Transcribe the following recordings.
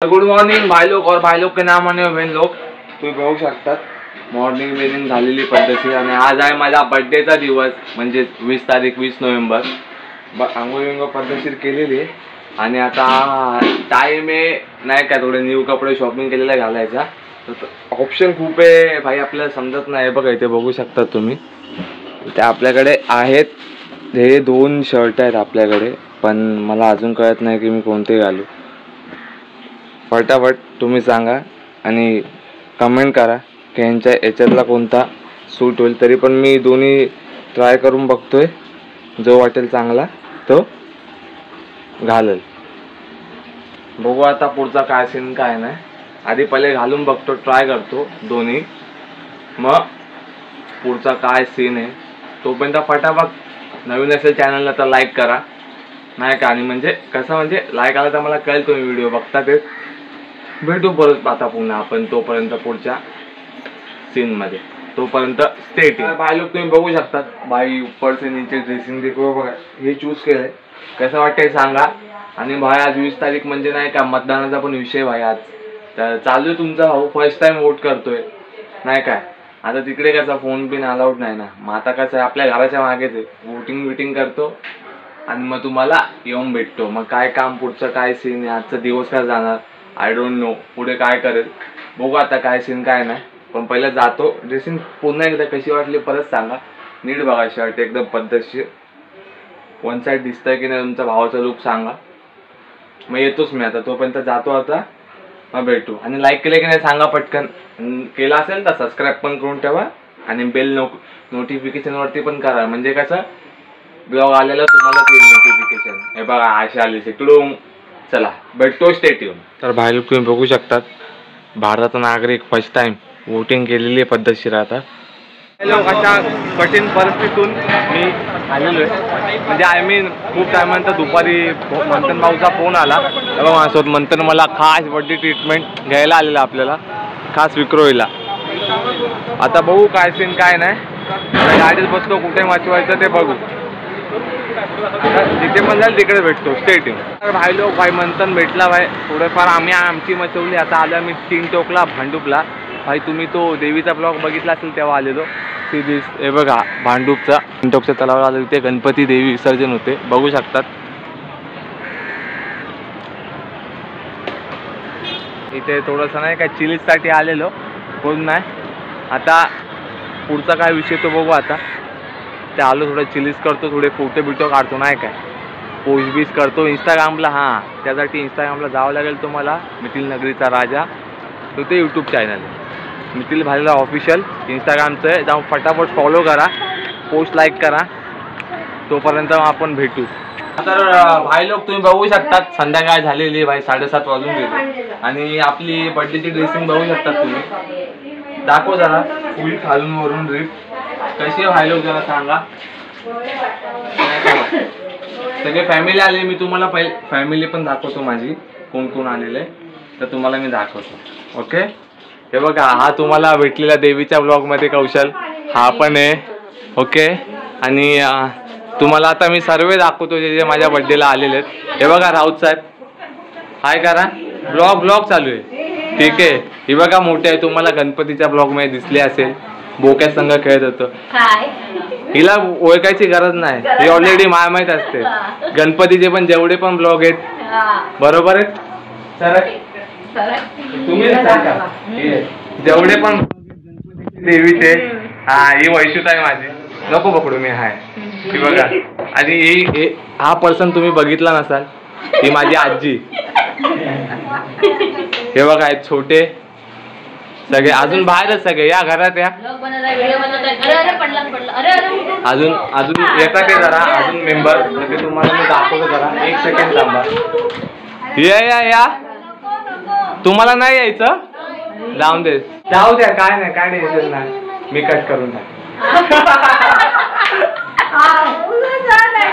Good morning भाई लोग और भाई लोग के नाम आणि बहीण लोक तुम्ही बघू शकतात. मॉर्निंग वेनिंग झालेली पद्धतशीर आणि आज आहे माझा बर्थडेचा दिवस म्हणजे 20 तारीख 20 नोव्हेंबर. आंघोळ पद्धतशीर केलेली आहे आणि आता टाइम आहे नाही का थोडे न्यू कपडे शॉपिंग केलेला घालायचा. ऑप्शन खूप आहे भाई आपल्याला समजत नाही. बघा इथे बघू शकता तुम्ही ते आपल्याकडे आहेत. हे 2 शर्ट आहेत आपल्याकडे पण मला अजून कळत नाही की मी कोणते घालू. फटाफट तुम्ही सांगा आणि कमेंट करा की याच्यातला कोणता सूट होईल. तरी पण मी दोन्ही ट्राय करून बघतोय. जो वाटेल चांगला तो घालेल. बघू आता पुढचा काय सीन काय नाही. आधी पहिले घालून बघतो ट्राय करतो दोन्ही मग पुढचा काय सीन आहे. तोपर्यंत फटाफट नवीन असेल चॅनलला तर लाईक करा नाही का. आणि म्हणजे कसं म्हणजे लाईक आला तर मला कळेल तुम्ही व्हिडिओ बघता ते. भेटू परत आता पुन्हा आपण तोपर्यंत पुढच्या सीन मध्ये. तोपर्यंत स्टे ट्यून. भाई लोक तुम्ही बघू शकतात भाई ऊपर से नीचे ड्रेसिंग देखो बघा हे चूज केलंय. कसं वाटतंय सांगा. आणि भाई आज 20 तारीख म्हणजे नाही का मतदानाचा पण विषय भाई आज तर चालू आहे तुमचा भाऊ फर्स्ट टाइम वोट करतोय नाही काय. आता तिकडे कसा फोन बिन अलाउड नाही ना. मग आता कसं आहे आपल्या घराच्या मागेच आहे. वोटिंग करतो आणि मग तुम्हाला येऊन भेटतो. मग काय काम पुढचं काय सीन आहे आजचा दिवस काय जाणार आय डोंट नो. पुढे काय करेल बघू आता काय सीन काय नाही. पण पहिलं जातो. ड्रेसिंग पुन्हा एकदा कशी वाटली परत सांगा. नीट बघा शर्ट एकदम पद्धतशीर वन साईड दिसतंय की नाही तुमचा भावाचा लुक सांगा. मग येतोच मी आता. तोपर्यंत जातो आता मग भेटू. आणि लाईक केलं की नाही सांगा पटकन. केला असेल तर सबस्क्राईब पण करून ठेवा आणि बेल नोटिफिकेशनवरती पण करा. म्हणजे कसं ब्लॉग आलेला तुम्हाला येईल नोटिफिकेशन. हे बघा अशा आली तिकडून. चला भेटतो स्टे ट्यून. तर भाई लोक तुम्ही बघू शकतात भारताचा नागरिक फर्स्ट टाइम वोटिंग केलेली आहे पद्धतशीर. आता लोक अशा कठीण परिस्थितीतून मी आलेलो आहे. म्हणजे आय मीन खूप टायमानंतर दुपारी मंथन भाऊचा फोन आला तेव्हा माझ्यासोबत मंथन मला खास बर्थडे ट्रीटमेंट घ्यायला आलेला आपल्याला खास विक्रोळीला. आता बघू काय सीन काय नाही. गाडीत बसतो कुठे वाचवायचं ते बघू. जिथे पण जाईल तिकडे भेटतो स्टे ट्यून. तर भाई लोक भाई मंथन भेटला भाई थोडंफार आमची मचवली. आता आलं मी 3 टोकला भांडूपला. भाई तुम्ही तो देवीचा ब्लॉग बघितला असेल तेव्हा आलेलो. हे बघा भांडूपचा 3 टोकच्या तलावाला आलो. तिथे गणपती देवी विसर्जन होते बघू शकतात. इथे थोडंसं नाही काय चिलीजसाठी आलेलो कोण नाही. आता पुढचा काय विषय तो बघू. आता ते आलो थोडं चिलीज करतो थोडे फोटो बिटो काढतो नाही काय. पोस्ट बीस करतो इंस्टाग्रामला. हां त्यासाठी इंस्टाग्रामला जावं लागेल तुम्हाला. मिथिल नगरीचा राजा तो ते यूट्यूब चॅनल आहे मिथिल भालेराव ऑफिशियल इंस्टाग्रामचं आहे. जाऊन फटाफट फॉलो करा पोस्ट लाईक करा. तोपर्यंत आपण भेटू. तर भाई लोक तुम्ही बघू शकतात संध्याकाळ झालेली भाई 7:30 वाजून गेले. आणि आपली बर्थडेची ड्रेसिंग बघू शकतात तुम्ही. दाखव जरा फुल खालून वरून रिप कशी आहे भाई लोक जरा सांगा. सगळे फॅमिली आले. मी तुम्हाला पहिले फॅमिली पण दाखवतो माझी कोण कोण आलेलं आहे तर तुम्हाला मी दाखवतो. ओके हे बघा हा तुम्हाला भेटलेला देवीच्या ब्लॉगमध्ये कौशल हा पण आहे. ओके आणि तुम्हाला आता मी सर्व दाखवतो जे जे माझ्या बर्थडेला आलेले आहेत. हे बघा राऊत साहेब हाय करा. ब्लॉग चालू आहे ठीक आहे. हे बघा मोठे आहे तुम्हाला गणपतीच्या ब्लॉगमध्ये दिसले असेल. बोक्या संघ खेळत होतो. हिला ओळखायची गरज नाही. ही ऑलरेडी माहित असते. गणपतीचे पण जेवढे पण ब्लॉग आहेत बरोबर आहेत सर तुम्ही जेवढे पण देवीचे. ही वैशुता आहे माझी. नको पकडू मी हाय. ही बघा आणि हा पर्सन तुम्ही बघितला नसाल. ही माझी आजी. हे बघा आहेत छोटे सगळे अजून बाहेरच सगळे या घरात या. अजून येतात ते जरा अजून मेंबर म्हणजे तुम्हाला मी दाखवतो जरा. 1 सेकंड थांबा. या तुम्हाला नाही यायचं जाऊन दे जाऊ द्या काय नाही काय टेन्शन नाही. मी कट करून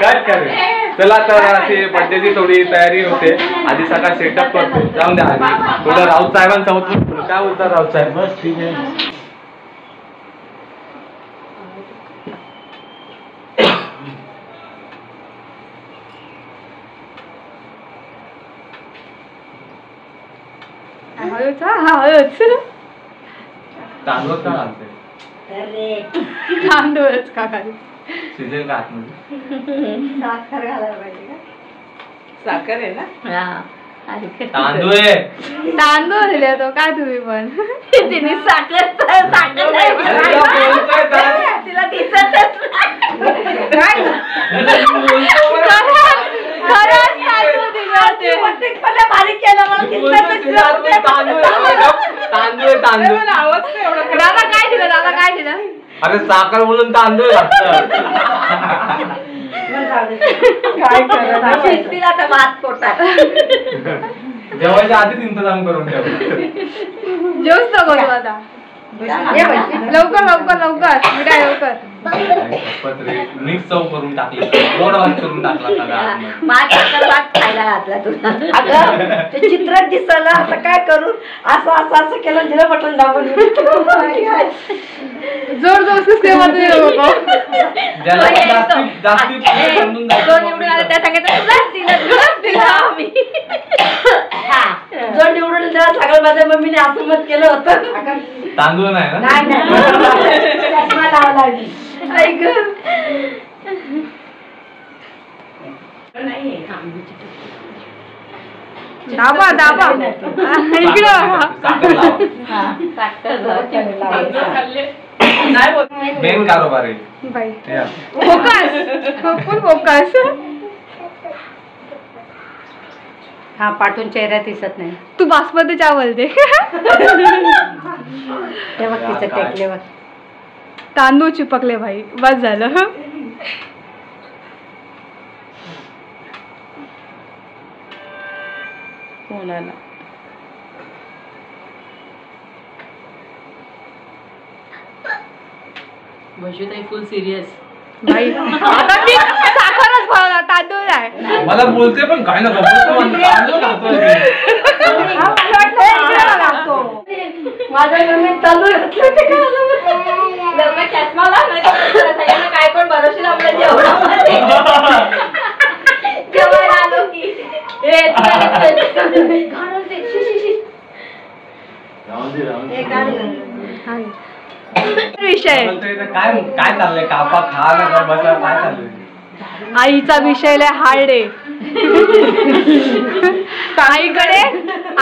कट करेन. चला तर अशी बर्थडेची थोडी तयारी होते. आधी सकाळ सेटअप करतो. जाऊन द्या आधी थोडं राऊत साहेबांसोबत काय बोलतात राऊत साहेब. बस ठीक आहे. हळूच हळूच. तांदूळ का घालते? तांदूळच का खाली शिजेल का आतमध्ये? साखर घालायला पाहिजे का? साखर आहे ना. तांदूळ आहे. तांदूळ दिले तो काय तुम्ही पण. तिने साखर तिला दिसतच बारीक केलं तांदूळ तांदूळ. दादा काय दिलं दादा काय दिलं. अरे साखर म्हणून तांदूळ काय तिला तर भात पोटात. जेवायच्या आधीच इंतजाम करून ठेव. जेवूच नको तू आता. लवकर लवकर लवकर मिठाई लवकर. मिक्स चव करून टाकली, गोड भात करून टाकला सगळा. माझ्या भात खायला घातला तुला. अगं ते चित्रात दिसलं आता काय करू. असं असं असं केलं दिलं बटन दाबून. जोर जोर सेवा तुम्ही नको. ज्याला जास्ती जो निवडून आला त्या सांगितलं तुलाच दिलं आम्ही. जो निवडून दिला सगळं माझ्या मम्मीने असं मत केलं होतं. तांदूळ नाही ना. दाबा दाबा इकडं. मेन कारोबार आहे बाई. फोकस फुल फोकस. हा पाठून चेहरा दिसत नाही. तू बासमती चावल दे. ते बघ तिचं टेकले बघ. तांदूळ चिपकले भाई बस झालं. कोणाला फुल सिरियस भाई आता मी साखरच भरला तांदूळ आहे. मला बोलते पण काय नका तांदूळ खातोय. माझ्या मम्मी तांदूळ काय पण भरोशी आपल्या जेवण आलो की विषय काय काय चाललंय. कापा खा ना बसा काय चाललंय. आईचा विषय लय हार्ड आहे.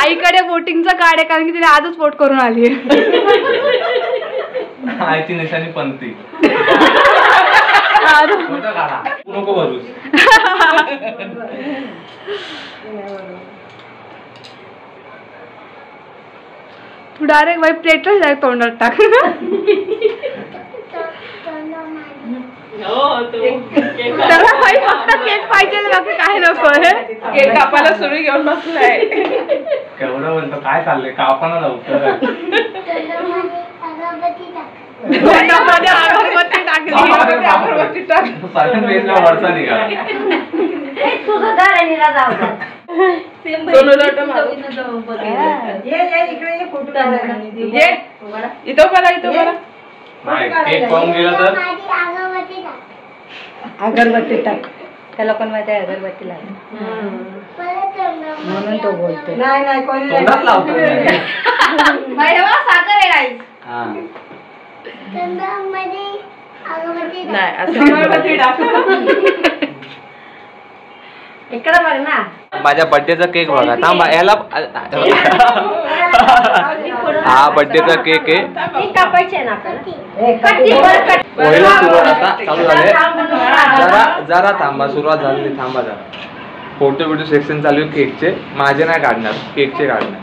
आईकडे बोटिंगचं कार्ड आहे कारण की तिने आजच पोट करून आली. आईची निशाणी पंथी. नको भरूस. तू डायरेक्ट बाई प्लेटच डायरेक्ट तोंडात टाक. त्याला बाई फक्त केक पाहिजे बाकी काय नको. केक कापायला सुरू घेऊन बसलाय. केवढं म्हणतो काय चाललंय. कापाना लवकर. अगरबत्ती टाकली. वरचा निघाला. केक पाहून गेला तर अगरबत्ती टाक. त्याला पण माहिती आहे अगरबत्ती लागते म्हणून तो बोलतो. नाही नाही कोणी तोंडात लावतो. साखर आहे गाईस. नाही असं इकडे बघ ना. माझ्या बर्थडेचा केक बघा. थांबा याला. हा बर्थडेचा केक आहे. कापायचे ना पहिलं सुरुवात आता चालू झाले. जरा थांबा. सुरुवात झाली. थांबा जरा. फोटो बिटो सेक्शन चालू आहे केकचे. माझे नाही काढणार, केकचे काढणार.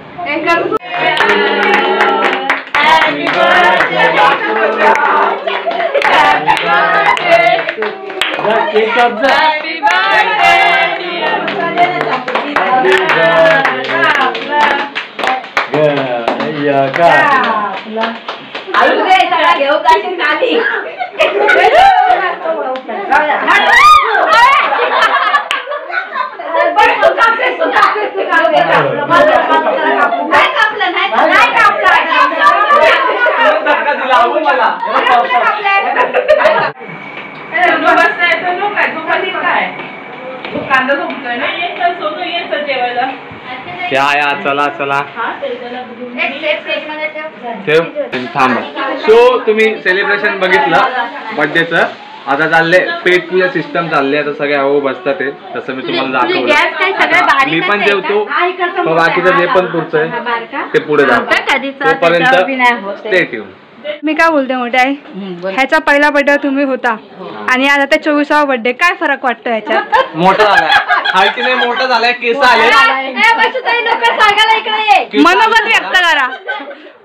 कांदा झोपतोय ना. येत जेवायला. या चला चला ठेव थांबा. सो तुम्ही सेलिब्रेशन बघितलं बर्थडेचं. आता चालले पेट पूजा सिस्टम चालले. आता सगळे अहो बसतात ते. तसं मी तुम्हाला दाखवलं. मी पण जेवतो मग बाकीचं जे पण पुढचं आहे ते पुढे जातं. तोपर्यंत स्टे ट्यून. मी काय बोलते मोठे आई, ह्याचा पहिला बर्थडे तुम्ही होता आणि आज आता 24वा बर्थडे. काय फरक वाटतो ह्याच्यात? मोठा झालाय हायकी नाही, मोठा झालाय, केस आले. मनोगत व्यक्त करा,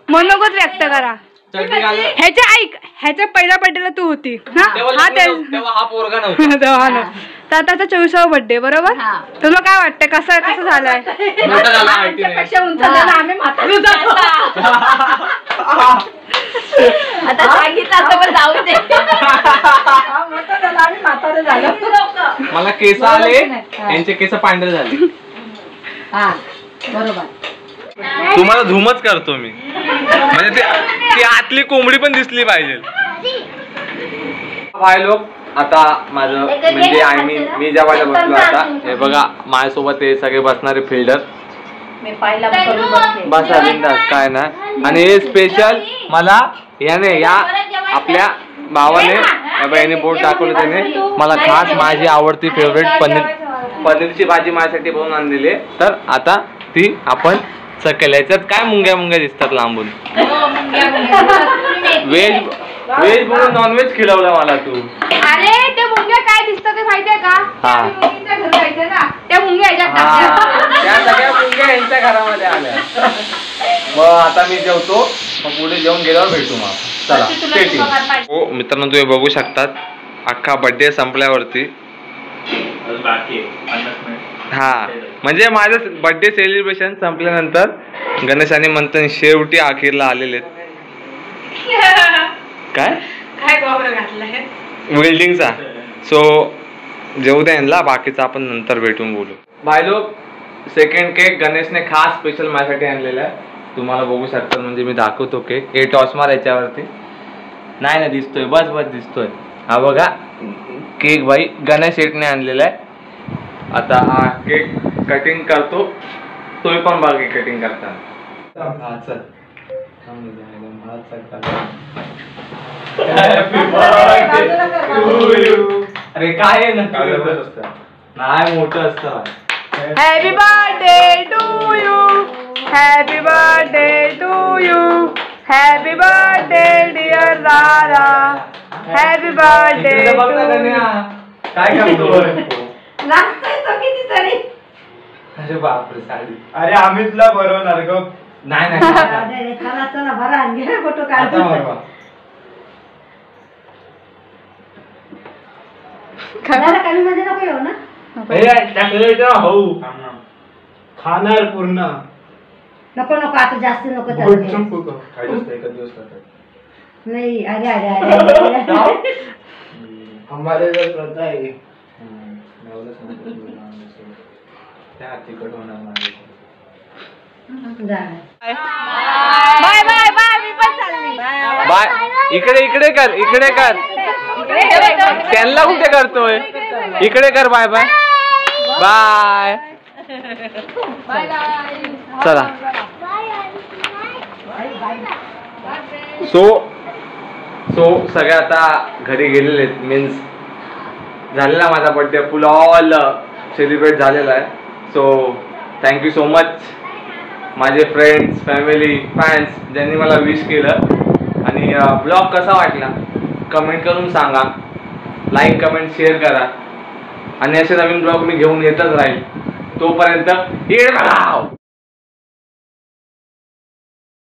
मनोगत व्यक्त करा. ह्याच्या ऐक, ह्याच्या पहिल्या बर्थडेला तू होती ना? हा पोरगा नव्हता. तर आता 24वा बर्थडे बरोबर. तुला काय वाटतं कसं कसं झालंय? मोठा झाला हायकी नाही. आता सांगितलं असं पण जाऊ दे. मोठं झालं आम्ही म्हातारं झालं. मला केस आले, यांचे केस पांढरे झाले. हा बरोबर. तुम्हाला झूमच करतो मी, म्हणजे ती आतली कोंबडी पण दिसली पाहिजे. बाय लोक, आता माझं म्हणजे मी जेवायला बसलो. आता हे बघा माझ्यासोबत हे सगळे बसणारे फिल्डर. बसा बिंदास काय ना. आणि हे स्पेशल मला याने या आपल्या भावाने याने बोट दाखवलं. त्याने मला खास माझी आवडती फेवरेट पनीरची भाजी माझ्यासाठी बनवून आणलेली आहे. तर आता ती आपण चकेल. याच्यात काय मुंग्या मुंग्या दिसतात लांबून. व्हेज म्हणून नॉनव्हेज खिलवलं मला तू. अरे ते मुंग्या काय दिसतं ते माहितीये का? घर जायचं ना, त्या मुंग्या त्या सगळ्या मुंग्या यांच्या घरामध्ये आल्या. मग आता मी जेवतो, मग पुढे जेवण गेल्यावर भेटू. मग चला. हो मित्रांनो, तुम्ही बघू शकतात अख्खा बर्थडे संपल्यावरती हा म्हणजे माझं बर्थडे सेलिब्रेशन संपल्यानंतर गणेश आणि मंथन शेवटी अखेरला आलेले आहेत. काय वेल्डिंगचा. सो जेवू द्या यांना, बाकीचं आपण नंतर भेटून बोलू. बाय लोक, सेकंड केक गणेशने खास स्पेशल माझ्यासाठी आणलेला आहे. तुम्हाला बघू शकता, म्हणजे मी दाखवतो केक. हे टॉस मार याच्यावरती. नाही ना दिसतोय, बस बस दिसतोय. हा बघा केक भाई गणेश शेटने आणलेला आहे. आता हा केक कटिंग करतो. तोही पण बघा कटिंग करताना. चल अरे काय नाही मोठं असतं. Happy birthday to you, happy birthday to you, happy birthday dear दादा, हॅपी बर्थडे. काय करतोय? अरे बापरे साडी. अरे आम्ही तुला बरोबर ग. नाही चला चला भरा घे फोटो काढतो. कमी मध्ये नको येऊ ना. खाणार पूर्ण नको नको आता जास्त नको. नाही अरे अरे अरे हमारे प्रथा आहे. Bye bye bye. मी पण चालली. बाय. इकडे इकडे कर, इकडे कर. त्यांना कुठे करतोय? इकडे कर. Bye bye bye. चला. सो सगळे आता घरी गेलेले आहेत. मीन्स झालेला माझा बर्थडे फुल ऑल सेलिब्रेट झालेला आहे. सो थँक्यू सो मच माझे फ्रेंड्स, फॅमिली, फॅन्स ज्यांनी मला विश केलं. आणि ब्लॉग कसा वाटला कमेंट करून सांगा. लाईक कमेंट शेअर करा. आणि असे नवीन ब्लॉग मी घेऊन येतच राहील. तोपर्यंत येड बघाव.